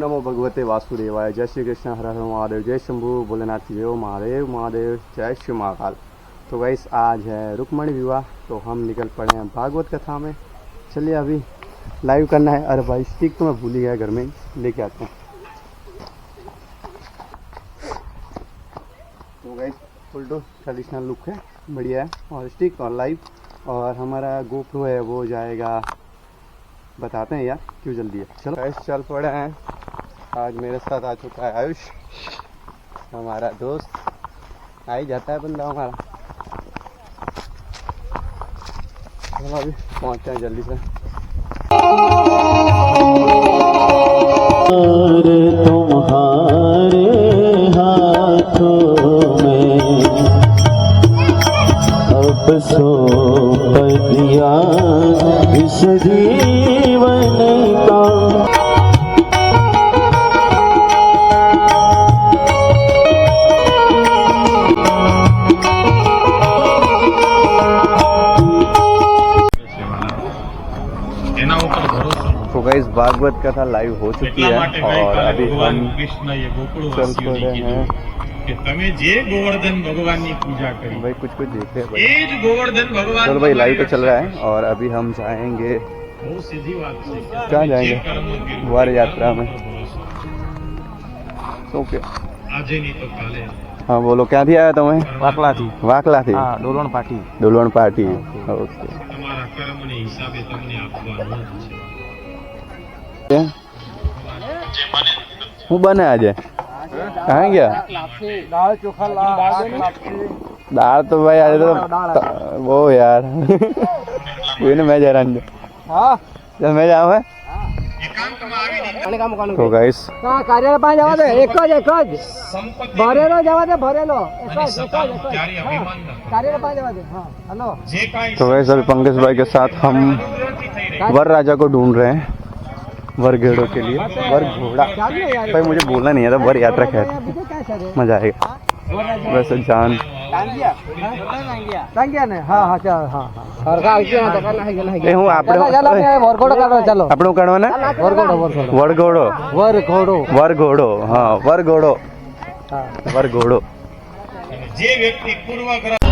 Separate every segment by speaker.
Speaker 1: नमो भगवते वासुदेवाय। जय श्री कृष्ण, हर हर महादेव, जय शंभू भोलेनाथ, जय महादेव महादेव, जय श्री महाकाल। तो गाइस आज है रुक्मणी विवाह, तो हम निकल पड़े हैं भागवत कथा में। चलिए अभी लाइव करना है। अरे भाई स्टिक तो मैं भूल ही गया, घर में लेके आते हैं। तो guys full to traditional look है, बढ़िया है। और स्टिक और लाइव, और हमारा गोप्रो है वो जाएगा, बताते हैं यार क्यों जल्दी है। चलो गाइस चल पड़े हैं। आज मेरे साथ आ चुका है आयुष, हमारा दोस्त। आ ही जाता है बंदा हमारा। चलो अभी पहुँचते हैं जल्दी से।
Speaker 2: तुम्हारे हाथों में अब सौंप दिया इस जीवन का।
Speaker 1: तो गाइस भागवत कथा लाइव हो चुकी है और अभी हम चल पड़े हैं।
Speaker 3: તમે જે ગોવર્ધન ભગવાનની પૂજા કરી
Speaker 1: भाई कुछ देख रहे हैं
Speaker 3: એ જ ગોવર્ધન ભગવાન।
Speaker 1: चलो भाई लाइव तो चल रहा है और अभी हम जाएंगे।
Speaker 3: બહુ સીધી વાત છે।
Speaker 1: कहाँ जाएंगे? वर यात्रा में। ओके
Speaker 3: આજે નહીં તો કાલે।
Speaker 1: हाँ बोलो, क्या थी आया तुम्हें?
Speaker 2: વાકલા થી
Speaker 1: वाकला थी,
Speaker 2: હા ડોલણ પાટી
Speaker 1: दुल्हन पार्टी। ओके
Speaker 3: તમારા કર્મને હિસાબે તમને આપવાનું છે।
Speaker 1: હું બને આજે कहाँ गया?
Speaker 2: દાળ ચોખા
Speaker 1: दाल तो भाई आज तो वो यार कोई नहीं, मैं जा रहा हूँ।
Speaker 2: હા
Speaker 1: चल मैं जाऊँ है।
Speaker 2: અને કામ કામ
Speaker 1: तो गाइस
Speaker 2: કા કાર્ય પાસે જવા દે। એક જ ભરેલો જવા દે, ભરેલો એક જ
Speaker 3: ત્યારે અભિમાન ન
Speaker 2: કાર્ય પાસે જવા દે। હા हेलो
Speaker 3: જે કાંઈ
Speaker 1: तो गाइस अभी पंकज भाई के साथ हम वर राजा को ढूंढ रहे हैं, वर घेड़ों के लिए। वर घोड़ा भाई मुझे बोलना नहीं आता। वर यात्रा खैर मजा आएगा। वैसे जान
Speaker 2: ટાંગ્યા ને। હા હા ચાલ હા હા હરખા આવશે ના તો ના ગેલા
Speaker 1: એ હું આપણે
Speaker 2: ચાલો વરઘોડો કાઢો ચાલો।
Speaker 1: આપણું કાઢવાના
Speaker 2: વરઘોડો વરઘોડો
Speaker 1: વરઘોડો
Speaker 2: વરઘોડો
Speaker 1: વરઘોડો હા વરઘોડો
Speaker 2: હા
Speaker 1: વરઘોડો।
Speaker 3: જે વ્યક્તિ પૂર્વગ્રહ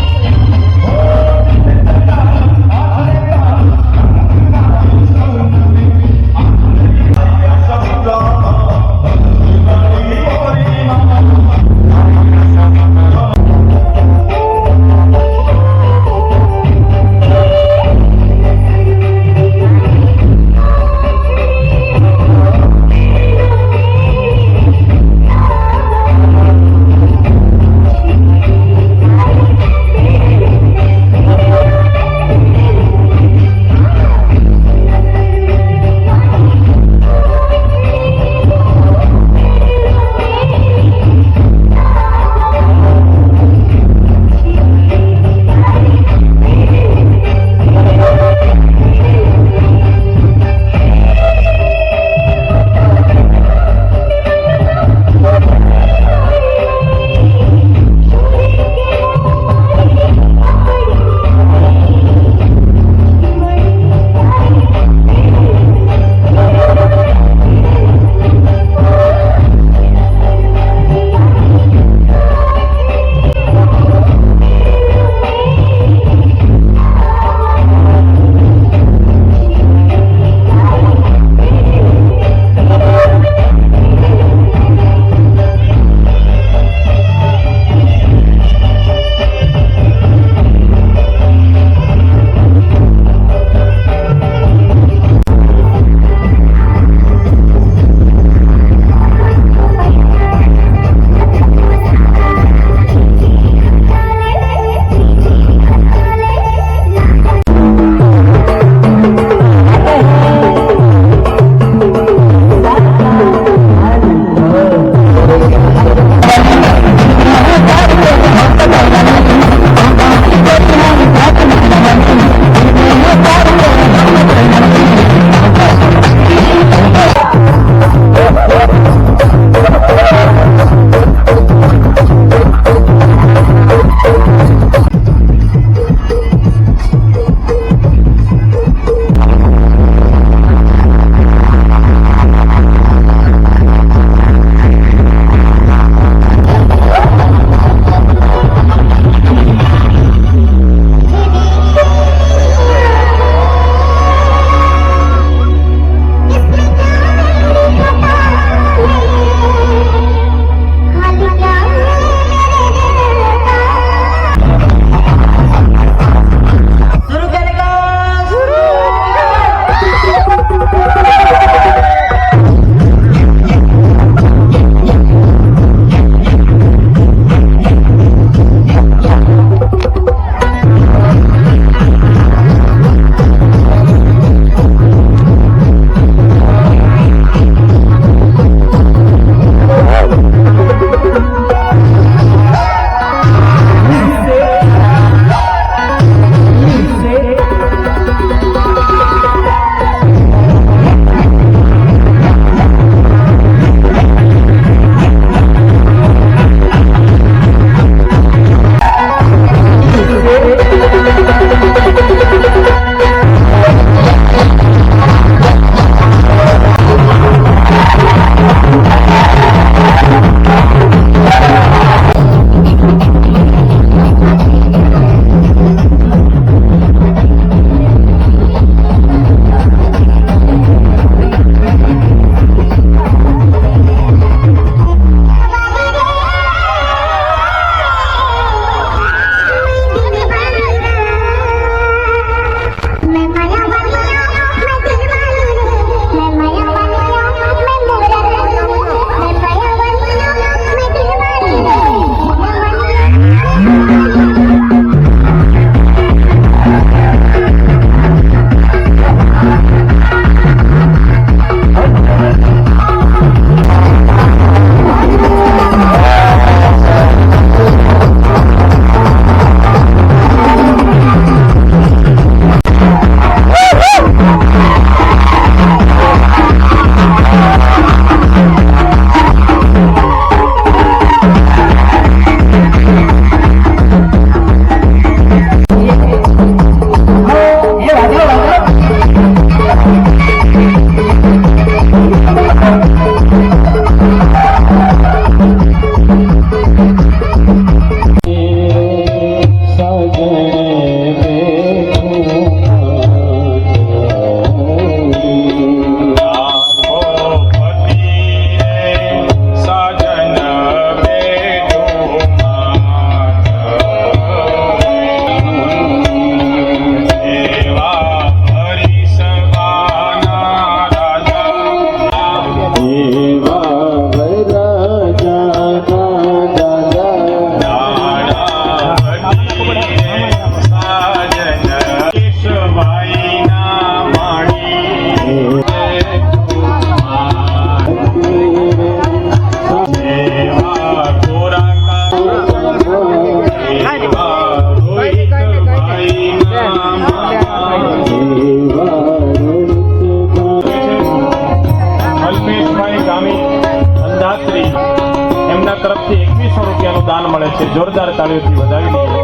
Speaker 3: સન્માન મળે છે. જોરદાર તાળીઓથી વધાવી દઈએ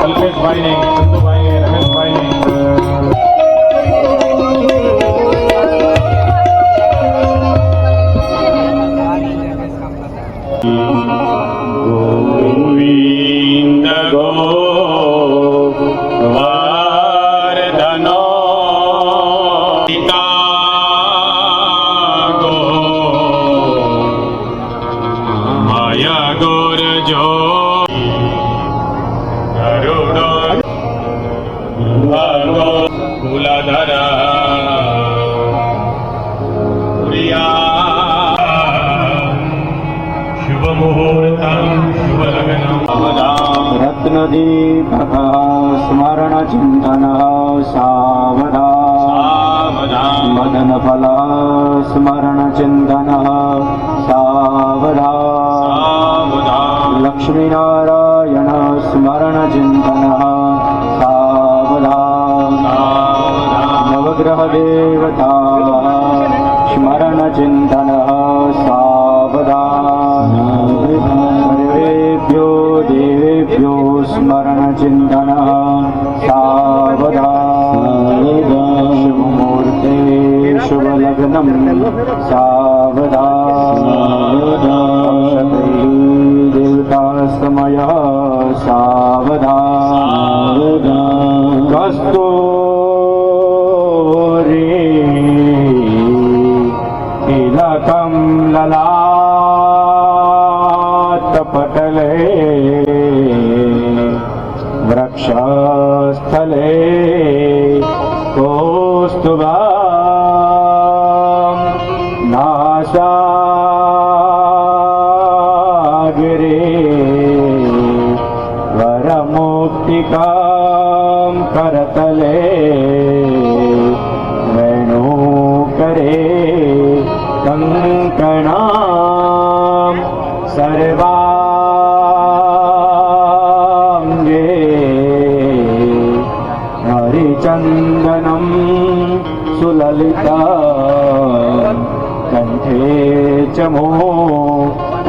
Speaker 3: કલ્પેશભાઈને, ચંદુભાઈને, રમેશભાઈને. ગોવિંદ ગોવર્ધનો પિતા ગો માયા ગોરજો ગરુડો ભગો કુલધરા શુભ મુહૂર્તમ શુભ લગ્નમ
Speaker 1: રત્નદીપક સ્મરણ ચિંતન સાવધાન મદન ફલ સ્મરણ ચિંતન સાવધાન લક્ષ્મીનારાયણ સ્મરણ ચિંતન સાવધાન નવગ્રહ દેવતા સ્મરણ ચિંતન સાવધાન સર્વેભ્યો દેવેભ્યો સ્મરણ ચિંતન સાવધાન શુભ મુહૂર્તે શુભ લગ્નમ સાવધાન દેવતા સમય સાવધાન કસ્તૂરી તિલકમ લલાટ પટલે વૃક્ષસ્થલે કૌસ્તુભા નાસાગરે વરમુક્તિકામ કરતલે વેણુકરે કંકણામ સર્વાંગે હરિચંદનમ સુલલિતા કંઠે ચમોટાવલે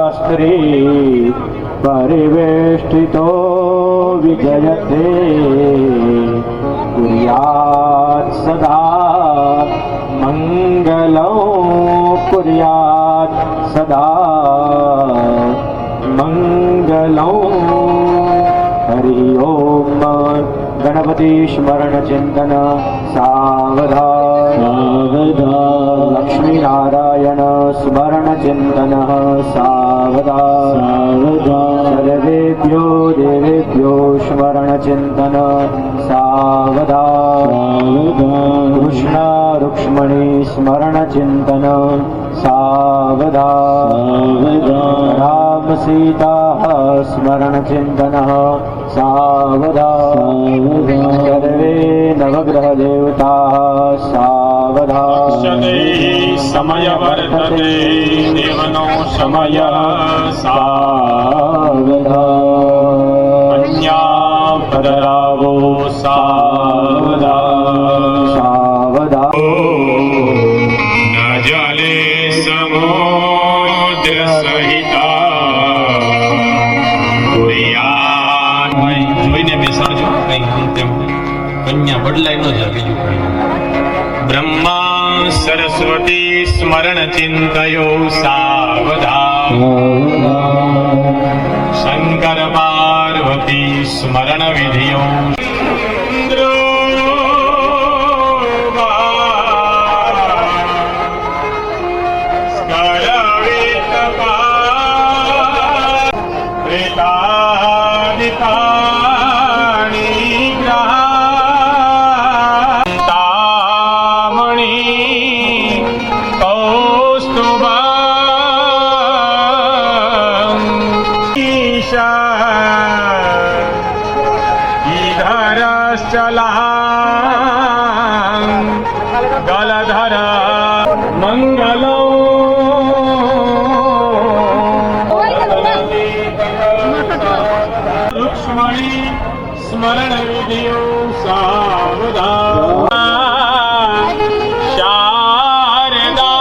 Speaker 1: ગોપાસ્ત્રી પરિવેષ્ટિતો વિજયતે कुर्यात् सदा मङ्गलं कुर्यात् सदा मङ्गलं हरि ओम गणपति स्मरण चिंतन सावधान लक्ष्मी नारायण स्मरण चिंतन सावधान सर्वेभ्यो देवेभ्यो स्मरण चिंतन सावधान कृष्ण रुक्ष्मणी स्मरण चिंतन सावधान राम सीता स्मरण चिंतन सावधान सर्वे नवग्रह देवता सावधान
Speaker 3: समय वर्तते देवनो समय
Speaker 1: सावधान
Speaker 3: अन्या पदरावो सावधान
Speaker 1: सावधान
Speaker 3: न जले समुद्र सहिता જોઈને બેસાડજો કંઈ તેમ કન્યા બદલાય ન જાય બીજું કંઈ બ્રહ્મા સરસ્વતી સ્મરણ ચિંતયો સાવધાન શંકર પાર્વતી સ્મરણ વિધિયો ગલધર મંગલો રુક્ષ્મણી સ્મરણ વિધિયો સાવધાન શારદા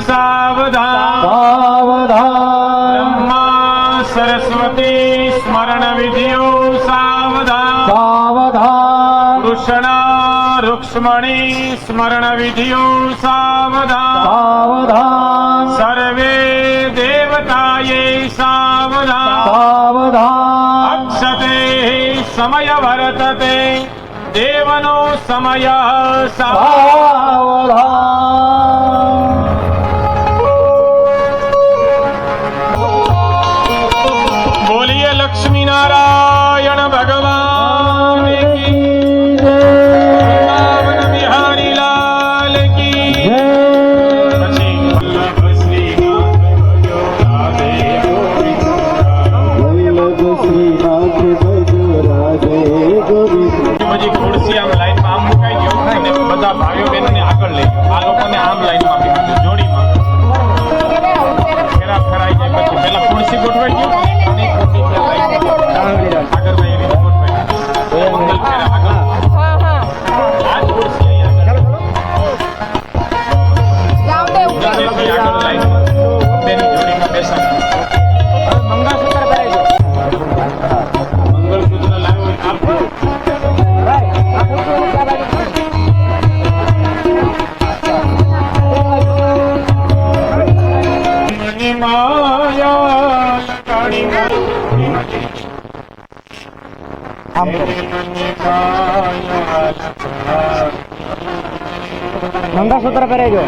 Speaker 3: सावधान ब्रह्मा सरस्वती स्मरण विधियो सावधान कृष्ण रुक्ष्मणी स्मरण विधियो सावधान सर्वे देवताये सावधान अक्षते समय वर्तते देवनो समय बोलिए लक्ष्मी नारायण भगवान की वृंदावन बिहारी लाल की પછી વલ્લભ શ્રીનાથ ભજો રાધે બધી ખુરશી આમ લાઈનમાં આમ મુકાઈ ગયો અને બધા ભાઈઓ બહેનોને આગળ લઈ ગયો આ લોકોને આમ લાઈનમાં આપી દીધું જોડીમાં ફેરા ફેરાઈ જાય પછી પેલા ખુરશી ગોઠવાઈ ગયું અને આગળ ભાઈ એવી ગોઠવાઈ મંગલ ફેરા આગળ આ જ ખુરશી અહીંયા આગળ લાઈનમાં તેની જોડીમાં બેસાડી
Speaker 2: મંગળસૂત્ર પહેરાઈ
Speaker 3: મંગળસૂત્ર લાવ્યો આપો મની માયા લગાડી મની માયા
Speaker 2: મંગળસૂત્ર પહેરાઈ ગયો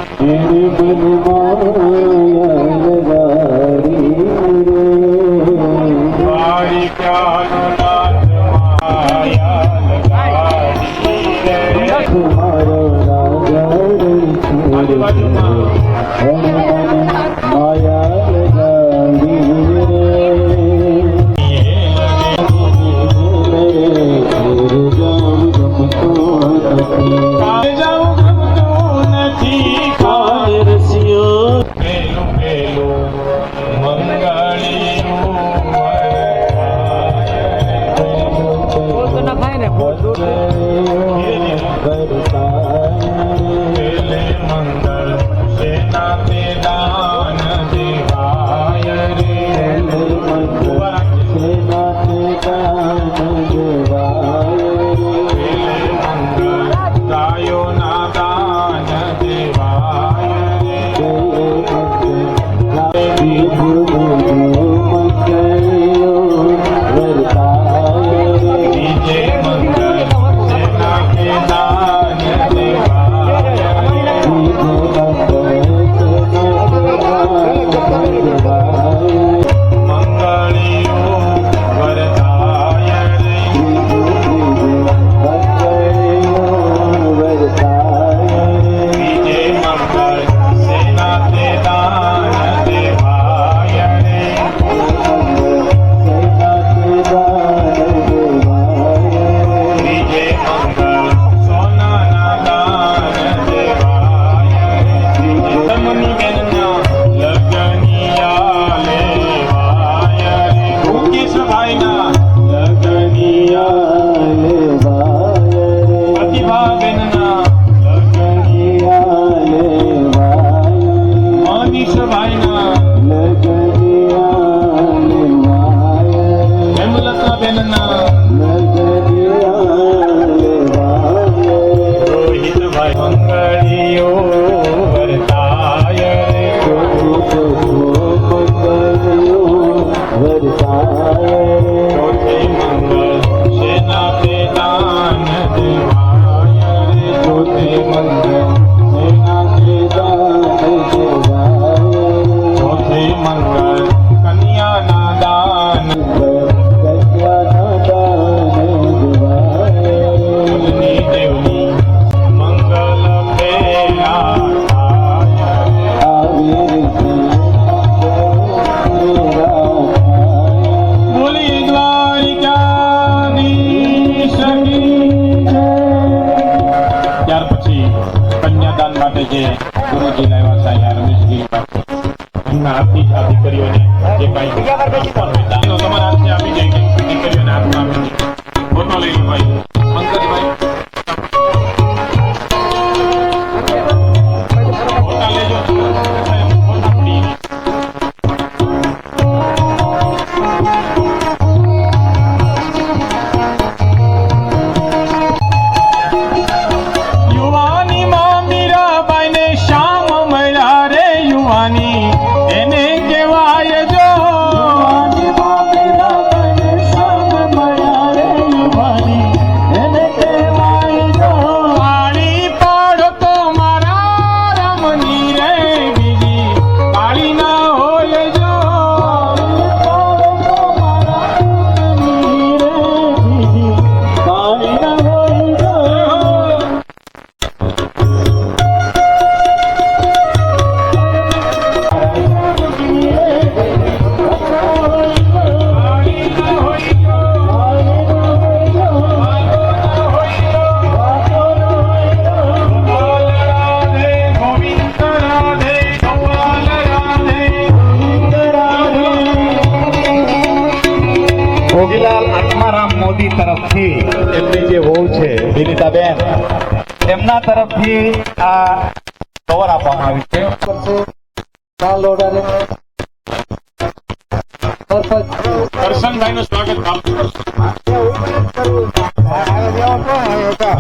Speaker 3: મારી ક્યાનો નાથ માયા લગાડી રે આજુબાજુમાં જાઉં ગમતું નથી પેલું પેલું મંગળીયું
Speaker 2: થાય ને
Speaker 3: પેલે મંગળ સેના તે દાન દેવાય રે પેલે મંગળ ગાયો ના દાન દેવાય બીજે મંગળ સેના તે દાન મંગળીયું વરદાય રે બીજે મંગળ સેના તે દાન દેવાય રે બીજે મંગળ સોનાના દાન દેવાય રે તમની બેનના લગનિયા લેવાય રે મુકેશભાઈના લગનિયા પ્રતિભાબેનના મનીષભાઈના હેમલતાબેનના રોહિતભાઈ મંગળીઓ વરતાય રે ચોથે મંગળ સેના તે દાન દેવાય રે ચોથે મંગળ સેના તે દાન ચોથે મંગળ કન્યાના દાન દેવની દેવની મંગલ પેલા થાય બોલી દ્વારિકાધીશ કી જય. ત્યાર પછી કન્યાદાન માટે જે ગુરુજી લાવ્યા છે અહીંયા રમેશગીરી પાસે એમના હાથથી આ દીકરીઓને જે કાંઈ આપવાનું હોય દાનનો તમારા હાથે આપી જાય કે દીકરીઓને હાથમાં આપી દે. ફોટો લઈ લો ભાઈ પંકજભાઈ ફોટા લેજો સાહેબ. એમના તરફથી આ કવર આપવામાં આવ્યું છે. કરશનભાઈનું સ્વાગત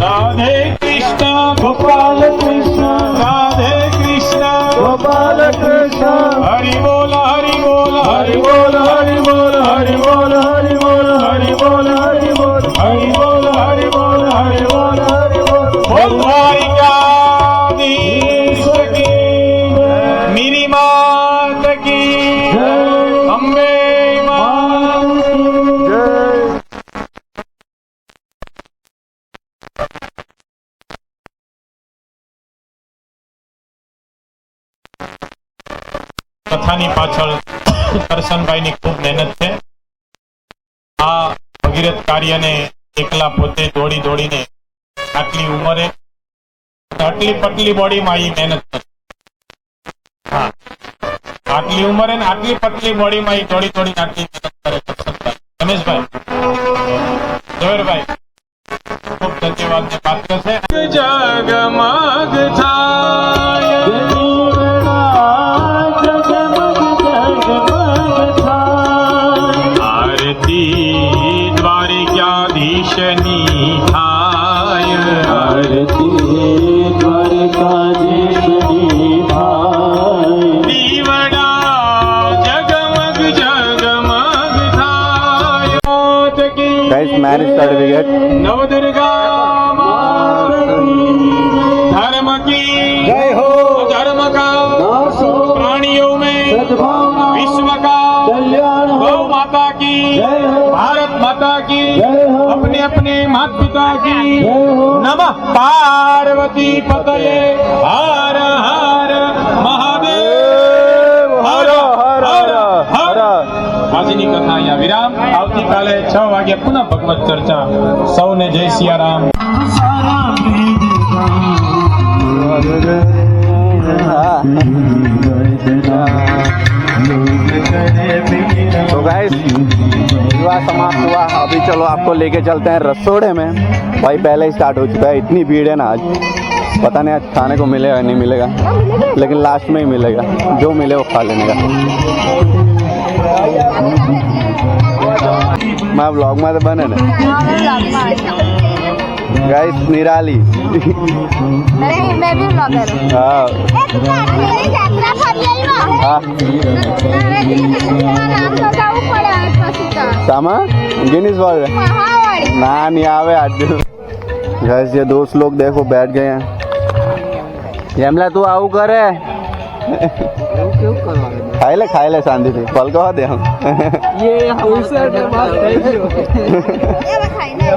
Speaker 3: રાધે કૃષ્ણ ગોપાલ કૃષ્ણ રાધે કૃષ્ણ ગોપાલ કૃષ્ણ હરિ બોલ હરિ બોલ હરિ બોલ હરિ બોલ હરિ બોલ હરિ બોલ હરિ બોલ હરિ બોલ હરિ બોલ હરિ બોલ હરિ બોલ હરિ બોલ બોલ દ્વારિકાધીશ કી મેરી માત કી અંબે કથાની પાછળ કરશનભાઈની ખૂબ મહેનત છે. આ ભગીરથ કાર્યને એકલા પોતે દોડી દોડીને આટલી ઉંમરે આટલી પતલી બોડીમાં એ મહેનત કરે. હા, આટલી ઉંમરે ને આટલી પતલી બોડીમાં એ દોડી દોડીને આટલી મહેનત કરે કરશનભાઈ. રમેશભાઈ, ઝવેરભાઈ ખૂબ ધન્યવાદને પાત્ર છે. જગમગ થાય દ્વારિકાધીશની થાય આરતી દ્વારિકાધીશની થાય દીવડા જગમગ જગમગ થાય.
Speaker 1: गाइस मैरिज सर्टिफिकेट
Speaker 3: नवदुर्गा धर्म की
Speaker 2: जय हो।
Speaker 3: धर्म का प्राणियों में विश्व का गौ माता की भारत माता की अपने अपने माता पिता की नमः पार्वती पतये हर हर महादेव हर हर हर. આજની કથા અહીંયા વિરામ. આવતીકાલે 6 વાગે પુનઃ ભગવત ચર્ચા. સૌને જય સિયારામ.
Speaker 1: तो गाइस विवाह समाप्त हुआ. अभी चलो आपको लेके चलते हैं रसोड़े में. भाई पहले ही स्टार्ट हो चुका है. इतनी भीड़ है ना आज, पता नहीं आज खाने को मिलेगा नहीं मिलेगा, लेकिन लास्ट में ही मिलेगा. जो मिले वो खा लेने का. मैं ब्लॉग में तो बने ना गाइस. निराली
Speaker 4: मैं भी ब्लॉगर हूँ.
Speaker 1: हाँ
Speaker 4: નામ બતાવવું પડે પછી તો.
Speaker 1: सामा गिनीज वर्ल्ड
Speaker 4: મહાવાળી.
Speaker 1: ना नहीं आवे आज. गाइस ये दोस्त लोग देखो बैठ गए हैं. यमला तू आऊ करे खाई ले शांति थी पल को दे हम
Speaker 2: ये हमसे बात है.
Speaker 4: એ ખાઈને